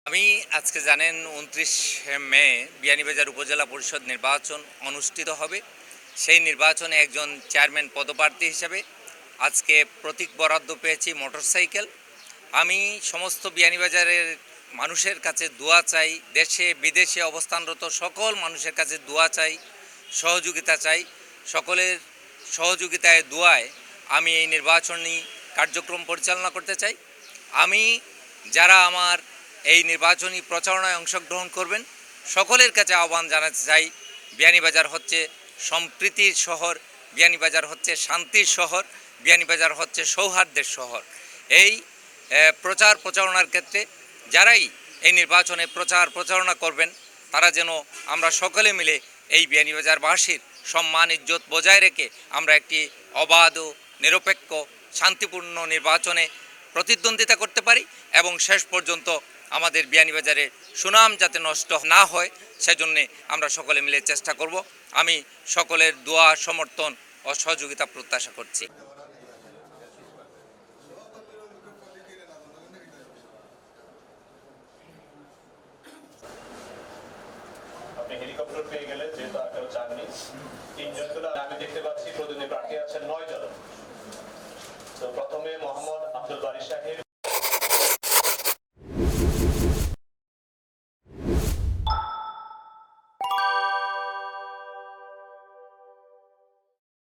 আমি আজকে জানেন ২৯ মে বিয়ানীবাজার উপজেলা পরিষদ নির্বাচন অনুষ্ঠিত হবে। সেই নির্বাচনে একজন চেয়ারম্যান পদপ্রার্থী হিসেবে আজকে প্রতীক বরাদ্দ পেয়েছি মোটরসাইকেল। আমি সমস্ত বিয়ানীবাজারের মানুষের কাছে দোয়া চাই, দেশে বিদেশে অবস্থানরত সকল মানুষের কাছে দোয়া চাই, সহযোগিতা চাই। সকলের সহযোগিতায় দোয়ায় আমি এই নির্বাচনী কার্যক্রম পরিচালনা করতে চাই। আমি যারা আমার এই নির্বাচনী প্রচারণায় অংশগ্রহণ করবেন সকলের কাছে আহ্বান জানাতে চাই, বিয়ানীবাজার হচ্ছে সম্প্রীতির শহর, বিয়ানীবাজার হচ্ছে শান্তির শহর, বিয়ানীবাজার হচ্ছে সৌহার্দ্যের শহর। এই প্রচার প্রচারণার ক্ষেত্রে যারাই এই নির্বাচনে প্রচারণা করবেন তারা যেন আমরা সকলে মিলে এই বিয়ানীবাজারবাসীর সম্মান ইজ্জত বজায় রেখে আমরা একটি অবাধ ও নিরপেক্ষ শান্তিপূর্ণ নির্বাচনে প্রতিদ্বন্দ্বিতা করতে পারি এবং শেষ পর্যন্ত আমাদের বিয়ানীবাজারের সুনাম যাতে নষ্ট না হয় সেজন্যে আমরা সকলে মিলে চেষ্টা করব। আমি সকলের দোয়া সমর্থন ও সহযোগিতা প্রত্যাশা করছি। আপনি হেলিকপ্টার পেয়ে গেলেন, যেহেতু আর কেউ চাননি। তিনজন করে আমি দেখতে পাচ্ছি প্রতিনিধি প্রার্থী আছেন 9 জন। তো প্রথমে মোহাম্মদ আব্দুল বারী সাহেব।